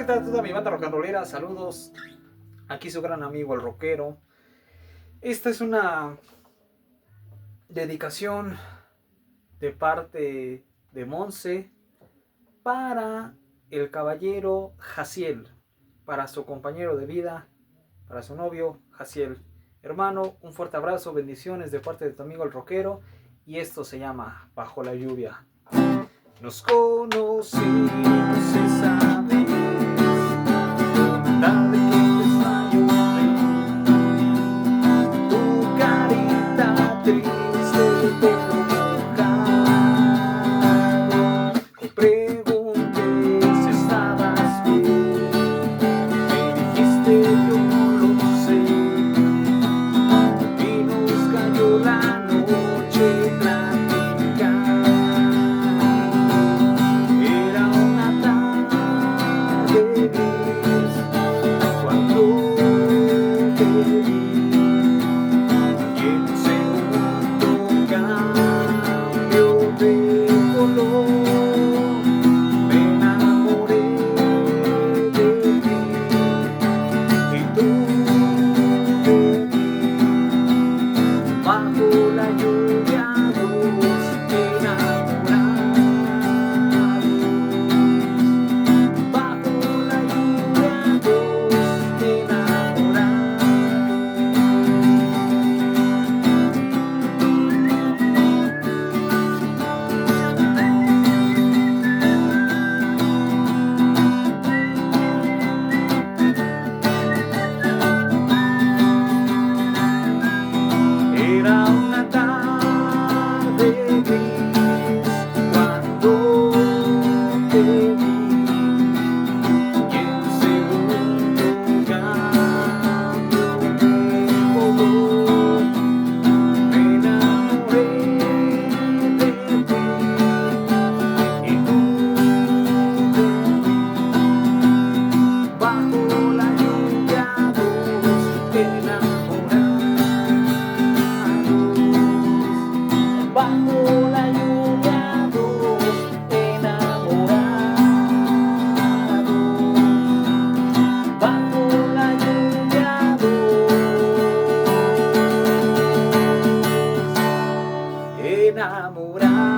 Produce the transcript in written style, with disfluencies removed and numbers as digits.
¿qué tal toda mi banda rock and rollera? Saludos. Aquí su gran amigo el rockero. Esta es una dedicación de parte de Monse para el caballero Jaciel, para su compañero de vida, para su novio Jaciel. Hermano, un fuerte abrazo, bendiciones de parte de tu amigo el rockero. Y esto se llama Bajo la lluvia. Nos conocimos esa vez, tarde que empezó a llover, tu carita triste y el pelo mojado. Te pregunté si estabas bien, me dijiste yo no lo sé, y nos cayó la noche platicando. Era una tarde gris cuando te vi, y en un segundo cambio de color me enamoré de ti, y tú de mí. Bajo la lluvia dos enamorados, bajo la lluvia dos enamorados. Era una tarde gris cuando te vi, y en un segundo cambio de color me enamoré de ti, y tú de mí. Bajo la lluvia dos enamorados, bajo la lluvia dos enamorados, bajo la lluvia dos enamorados.